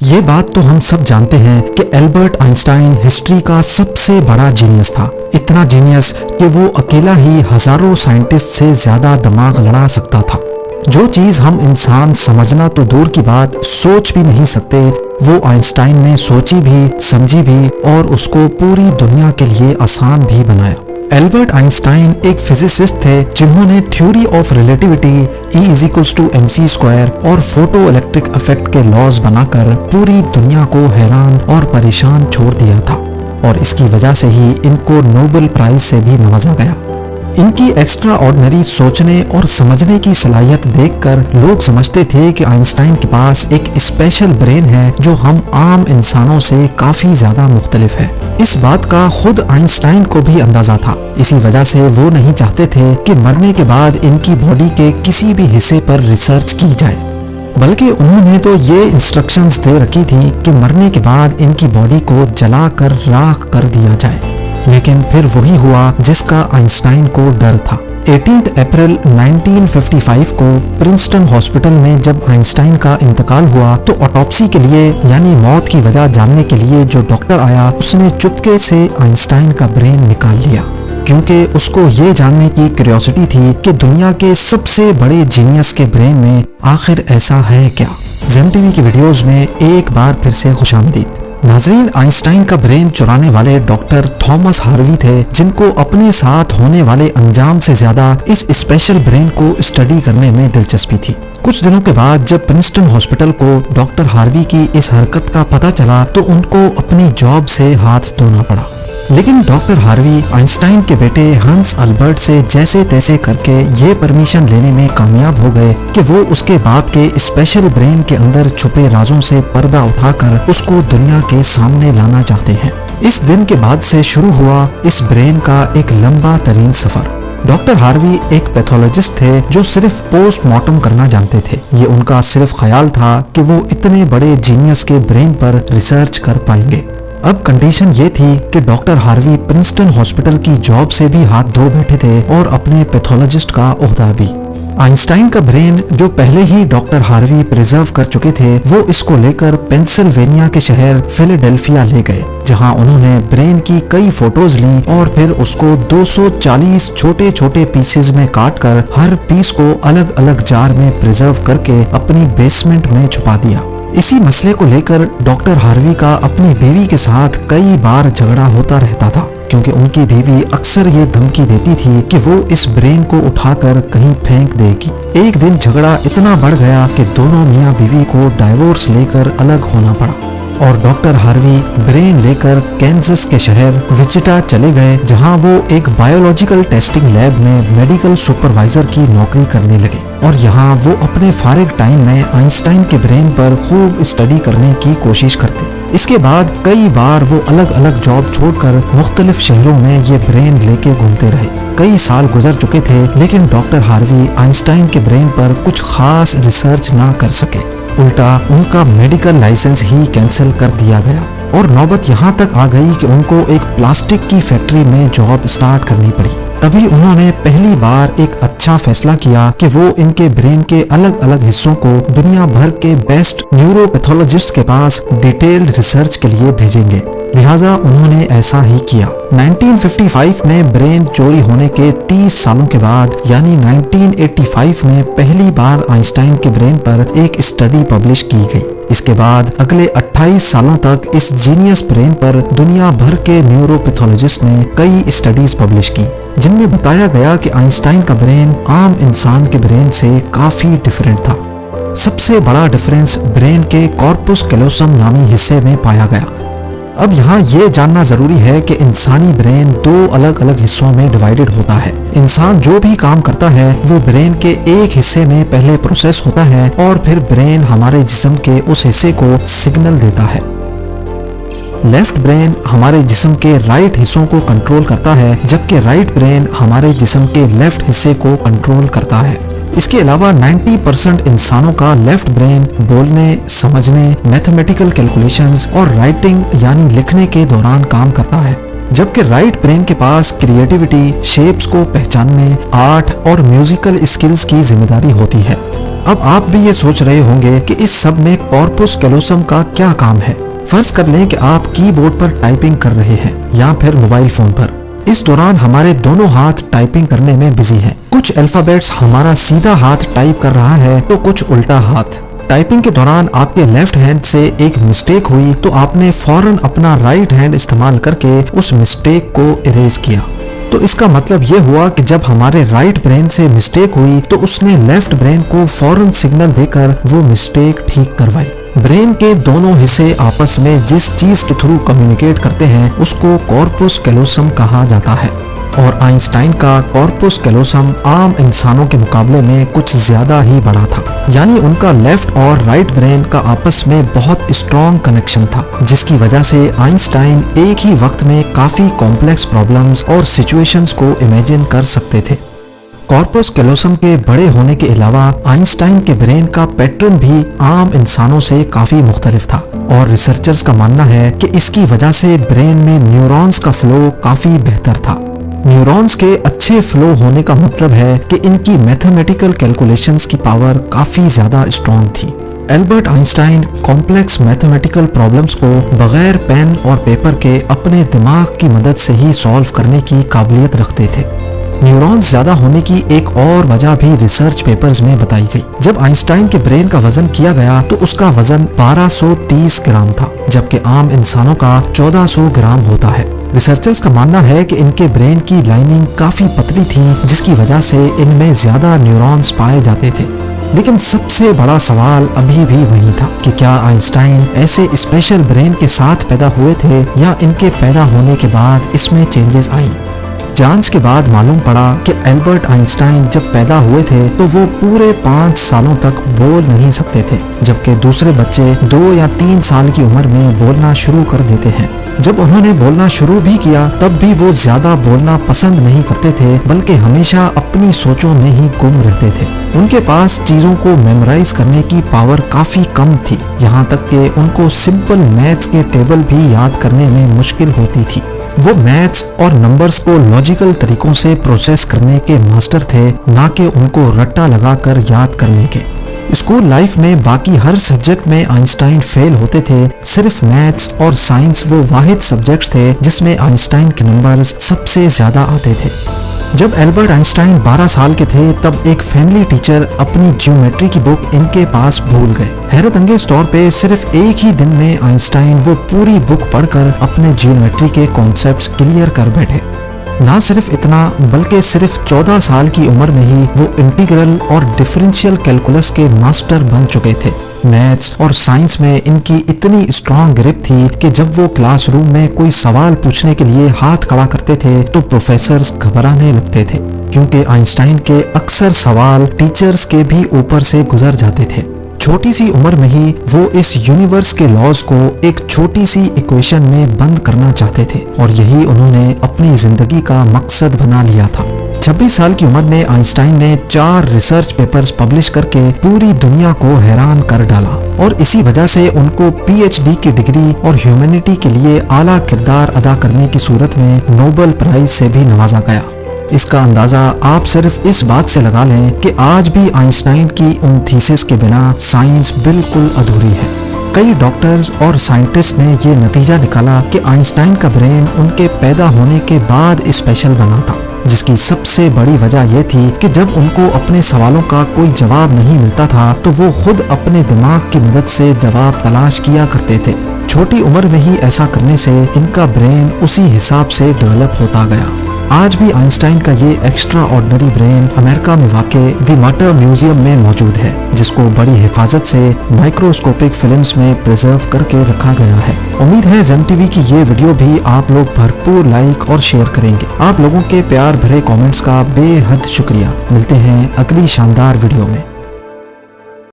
ये बात तो हम सब जानते हैं कि एल्बर्ट आइंस्टाइन हिस्ट्री का सबसे बड़ा जीनियस था। इतना जीनियस कि वो अकेला ही हजारों साइंटिस्ट से ज्यादा दिमाग लड़ा सकता था। जो चीज हम इंसान समझना तो दूर की बात, सोच भी नहीं सकते, वो आइंस्टाइन ने सोची भी, समझी भी और उसको पूरी दुनिया के लिए आसान भी बनाया। एल्बर्ट आइंस्टाइन एक फिजिसिस्ट थे जिन्होंने थ्योरी ऑफ रिलेटिविटी, E=mc² और फोटो इलेक्ट्रिक इफेक्ट के लॉज बनाकर पूरी दुनिया को हैरान और परेशान छोड़ दिया था और इसकी वजह से ही इनको नोबेल प्राइज से भी नवाजा गया। इनकी एक्स्ट्रा ऑर्डिनरी सोचने और समझने की सलाहियत देखकर लोग समझते थे कि आइंस्टाइन के पास एक स्पेशल ब्रेन है जो हम आम इंसानों से काफी ज्यादा मुख्तलिफ है। इस बात का खुद आइंस्टाइन को भी अंदाजा था। इसी वजह से वो नहीं चाहते थे कि मरने के बाद इनकी बॉडी के किसी भी हिस्से पर रिसर्च की जाए, बल्कि उन्होंने तो ये इंस्ट्रक्शंस दे रखी थी कि मरने के बाद इनकी बॉडी को जलाकर राख कर दिया जाए। लेकिन फिर वही हुआ जिसका आइंस्टाइन को डर था। 18 अप्रैल 1955 को प्रिंसटन हॉस्पिटल में जब आइंस्टाइन का इंतकाल हुआ तो ऑटोप्सी के लिए यानी मौत की वजह जानने के लिए जो डॉक्टर आया उसने चुपके से आइंस्टाइन का ब्रेन निकाल लिया, क्योंकि उसको ये जानने की क्यूरियोसिटी थी कि दुनिया के सबसे बड़े जीनियस के ब्रेन में आखिर ऐसा है क्या। ज़ेम टीवी की वीडियोस में एक बार फिर से खुशामदीद। नाज़रीन, आइंस्टाइन का ब्रेन चुराने वाले डॉक्टर थॉमस हार्वी थे, जिनको अपने साथ होने वाले अंजाम से ज्यादा इस स्पेशल ब्रेन को स्टडी करने में दिलचस्पी थी। कुछ दिनों के बाद जब प्रिंसटन हॉस्पिटल को डॉक्टर हार्वी की इस हरकत का पता चला तो उनको अपनी जॉब से हाथ धोना पड़ा। लेकिन डॉक्टर हार्वी आइंस्टाइन के बेटे हंस अल्बर्ट से जैसे तैसे करके ये परमिशन लेने में कामयाब हो गए कि वो उसके बाप के स्पेशल ब्रेन के अंदर छुपे राजों से पर्दा उठाकर उसको दुनिया के सामने लाना चाहते हैं। इस दिन के बाद से शुरू हुआ इस ब्रेन का एक लंबा तरीन सफर। डॉक्टर हार्वी एक पैथोलॉजिस्ट थे जो सिर्फ पोस्टमार्टम करना जानते थे। ये उनका सिर्फ ख्याल था कि वो इतने बड़े जीनियस के ब्रेन पर रिसर्च कर पाएंगे। अब कंडीशन ये थी कि डॉक्टर हार्वी प्रिंसटन हॉस्पिटल की जॉब से भी हाथ धो बैठे थे और अपने पैथोलॉजिस्ट का ओहदा भी। आइंस्टाइन का ब्रेन जो पहले ही डॉक्टर हार्वी प्रिजर्व कर चुके थे, वो इसको लेकर पेंसिल्वेनिया के शहर फिलाडेल्फिया ले गए, जहां उन्होंने ब्रेन की कई फोटोज ली और फिर उसको 240 छोटे छोटे पीसेज में काटकर हर पीस को अलग अलग जार में प्रिजर्व करके अपनी बेसमेंट में छुपा दिया। इसी मसले को लेकर डॉक्टर हार्वी का अपनी बीवी के साथ कई बार झगड़ा होता रहता था, क्योंकि उनकी बीवी अक्सर ये धमकी देती थी कि वो इस ब्रेन को उठाकर कहीं फेंक देगी। एक दिन झगड़ा इतना बढ़ गया कि दोनों मियां बीवी को डाइवोर्स लेकर अलग होना पड़ा और डॉक्टर हार्वी ब्रेन लेकर कैंसस के शहर विचिटा चले गए, जहां वो एक बायोलॉजिकल टेस्टिंग लैब में मेडिकल सुपरवाइजर की नौकरी करने लगे और यहाँ वो अपने फारिग टाइम में आइंस्टाइन के ब्रेन पर खूब स्टडी करने की कोशिश करते। इसके बाद कई बार वो अलग अलग जॉब छोड़कर मुख्तलिफ शहरों में ये ब्रेन लेके घूमते रहे। कई साल गुजर चुके थे लेकिन डॉक्टर हार्वी आइंस्टाइन के ब्रेन पर कुछ खास रिसर्च ना कर सके। उल्टा उनका मेडिकल लाइसेंस ही कैंसिल कर दिया गया और नौबत यहाँ तक आ गई कि उनको एक प्लास्टिक की फैक्ट्री में जॉब स्टार्ट करनी पड़ी। तभी उन्होंने पहली बार एक अच्छा फैसला किया कि वो इनके ब्रेन के अलग अलग हिस्सों को दुनिया भर के बेस्ट न्यूरोपैथोलॉजिस्ट के पास डिटेल्ड रिसर्च के लिए भेजेंगे। लिहाजा उन्होंने ऐसा ही किया। 1955 में ब्रेन चोरी होने के 30 सालों के बाद यानी 1985 में पहली बार आइंस्टाइन के ब्रेन पर एक स्टडी पब्लिश की गई। इसके बाद अगले 28 सालों तक इस जीनियस ब्रेन पर दुनिया भर के न्यूरोपैथोलॉजिस्ट ने कई स्टडीज पब्लिश की, जिनमें बताया गया कि आइंस्टाइन का ब्रेन आम इंसान के ब्रेन से काफी डिफरेंट था। सबसे बड़ा डिफरेंस ब्रेन के कॉर्पस कैलोसम नामी हिस्से में पाया गया। अब यहाँ ये जानना जरूरी है कि इंसानी ब्रेन दो अलग अलग हिस्सों में डिवाइडेड होता है। इंसान जो भी काम करता है वो ब्रेन के एक हिस्से में पहले प्रोसेस होता है और फिर ब्रेन हमारे जिस्म के उस हिस्से को सिग्नल देता है। लेफ्ट ब्रेन हमारे जिस्म के राइट हिस्सों को कंट्रोल करता है, जबकि राइट ब्रेन हमारे जिस्म के लेफ्ट हिस्से को कंट्रोल करता है। इसके अलावा 90% इंसानों का लेफ्ट ब्रेन बोलने, समझने, मैथमेटिकल कैलकुलेशंस और राइटिंग यानी लिखने के दौरान काम करता है, जबकि राइट ब्रेन के पास क्रिएटिविटी, शेप्स को पहचानने, आर्ट और म्यूजिकल स्किल्स की जिम्मेदारी होती है। अब आप भी ये सोच रहे होंगे कि इस सब में कॉर्पस कैलोसम का क्या काम है। फर्ज कर लें कि आप कीबोर्ड पर टाइपिंग कर रहे हैं या फिर मोबाइल फोन पर। इस दौरान हमारे दोनों हाथ टाइपिंग करने में बिजी हैं। कुछ अल्फाबेट्स हमारा सीधा हाथ टाइप कर रहा है तो कुछ उल्टा हाथ। टाइपिंग के दौरान आपके लेफ्ट हैंड से एक मिस्टेक हुई तो आपने फौरन अपना राइट हैंड इस्तेमाल करके उस मिस्टेक को इरेज किया। तो इसका मतलब ये हुआ कि जब हमारे राइट ब्रेन से मिस्टेक हुई तो उसने लेफ्ट ब्रेन को फौरन सिग्नल देकर वो मिस्टेक ठीक करवाई। ब्रेन के दोनों हिस्से आपस में जिस चीज के थ्रू कम्युनिकेट करते हैं उसको कॉर्पस कैलोसम कहा जाता है। और आइंस्टाइन का कॉर्पस कैलोसम आम इंसानों के मुकाबले में कुछ ज्यादा ही बड़ा था, यानी उनका लेफ्ट और राइट ब्रेन का आपस में बहुत स्ट्रॉन्ग कनेक्शन था, जिसकी वजह से आइंस्टाइन एक ही वक्त में काफी कॉम्प्लेक्स प्रॉब्लम्स और सिचुएशंस को इमेजिन कर सकते थे। कॉर्पस कैलोसम के बड़े होने के अलावा आइंस्टाइन के ब्रेन का पैटर्न भी आम इंसानों से काफी मुख्तलिफ था और रिसर्चर्स का मानना है कि इसकी वजह से ब्रेन में न्यूरॉन्स का फ्लो काफी बेहतर था। न्यूरॉन्स के अच्छे फ्लो होने का मतलब है कि इनकी मैथमेटिकल कैलकुलेशंस की पावर काफी ज्यादा स्ट्रॉन्ग थी। Albert Einstein complex mathematical problems को बगैर पेन और पेपर के अपने दिमाग की मदद से ही सॉल्व करने की काबिलियत रखते थे। न्यूरॉन्स ज्यादा होने की एक और वजह भी रिसर्च पेपर्स में बताई गई। जब आइंस्टाइन के ब्रेन का वजन किया गया तो उसका वजन 1230 ग्राम था, जबकि आम इंसानों का 1400 ग्राम होता है। रिसर्चर्स का मानना है कि इनके ब्रेन की लाइनिंग काफी पतली थी, जिसकी वजह से इनमें ज्यादा न्यूरॉन्स पाए जाते थे। लेकिन सबसे बड़ा सवाल अभी भी वही था कि क्या आइंस्टाइन ऐसे स्पेशल ब्रेन के साथ पैदा हुए थे या इनके पैदा होने के बाद इसमें चेंजेस आई। जांच के बाद मालूम पड़ा कि एल्बर्ट आइंस्टाइन जब पैदा हुए थे तो वो पूरे 5 सालों तक बोल नहीं सकते थे, जबकि दूसरे बच्चे 2 या 3 साल की उम्र में बोलना शुरू कर देते हैं। जब उन्होंने बोलना शुरू भी किया तब भी वो ज्यादा बोलना पसंद नहीं करते थे, बल्कि हमेशा अपनी सोचों में ही गुम रहते थे। उनके पास चीजों को मेमोराइज करने की पावर काफी कम थी, यहाँ तक कि उनको सिंपल मैथ्स के टेबल भी याद करने में मुश्किल होती थी। वो मैथ्स और नंबर्स को लॉजिकल तरीकों से प्रोसेस करने के मास्टर थे, ना कि उनको रट्टा लगाकर याद करने के। स्कूल लाइफ में बाकी हर सब्जेक्ट में आइंस्टाइन फेल होते थे, सिर्फ मैथ्स और साइंस वो वाहिद सब्जेक्ट्स थे जिसमें आइंस्टाइन के नंबर्स सबसे ज्यादा आते थे। जब एल्बर्ट आइंस्टाइन 12 साल के थे तब एक फैमिली टीचर अपनी ज्योमेट्री की बुक इनके पास भूल गए। हैरत अंगेज तौर पे सिर्फ एक ही दिन में आइंस्टाइन वो पूरी बुक पढ़कर अपने ज्योमेट्री के कॉन्सेप्ट्स क्लियर कर बैठे। ना सिर्फ इतना, बल्कि सिर्फ 14 साल की उम्र में ही वो इंटीग्रल और डिफरेंशियल कैलकुलस के मास्टर बन चुके थे। मैथ्स और साइंस में इनकी इतनी स्ट्रॉन्ग ग्रिप थी कि जब वो क्लासरूम में कोई सवाल पूछने के लिए हाथ खड़ा करते थे तो प्रोफेसर्स घबराने लगते थे, क्योंकि आइंस्टाइन के अक्सर सवाल टीचर्स के भी ऊपर से गुजर जाते थे। छोटी सी उम्र में ही वो इस यूनिवर्स के लॉज को एक छोटी सी इक्वेशन में बंद करना चाहते थे और यही उन्होंने अपनी जिंदगी का मकसद बना लिया था। 26 साल की उम्र में आइंस्टाइन ने 4 रिसर्च पेपर्स पब्लिश करके पूरी दुनिया को हैरान कर डाला और इसी वजह से उनको पीएचडी की डिग्री और ह्यूमैनिटी के लिए आला किरदार अदा करने की सूरत में नोबेल प्राइज से भी नवाजा गया। इसका अंदाजा आप सिर्फ इस बात से लगा लें कि आज भी आइंस्टाइन की उन थीसिस के बिना साइंस बिल्कुल अधूरी है। कई डॉक्टर्स और साइंटिस्ट ने ये नतीजा निकाला कि आइंस्टाइन का ब्रेन उनके पैदा होने के बाद स्पेशल बना था, जिसकी सबसे बड़ी वजह यह थी कि जब उनको अपने सवालों का कोई जवाब नहीं मिलता था तो वो खुद अपने दिमाग की मदद से जवाब तलाश किया करते थे। छोटी उम्र में ही ऐसा करने से इनका ब्रेन उसी हिसाब से डेवलप होता गया। आज भी आइंस्टाइन का ये एक्स्ट्रा ऑर्डिनरी ब्रेन अमेरिका में वाक़े द माटर म्यूजियम में मौजूद है, जिसको बड़ी हिफाजत से माइक्रोस्कोपिक फिल्म्स में प्रिजर्व करके रखा गया है। उम्मीद है ज़ेम टीवी की ये वीडियो भी आप लोग भरपूर लाइक और शेयर करेंगे। आप लोगों के प्यार भरे कमेंट्स का बेहद शुक्रिया। मिलते हैं अगली शानदार वीडियो में।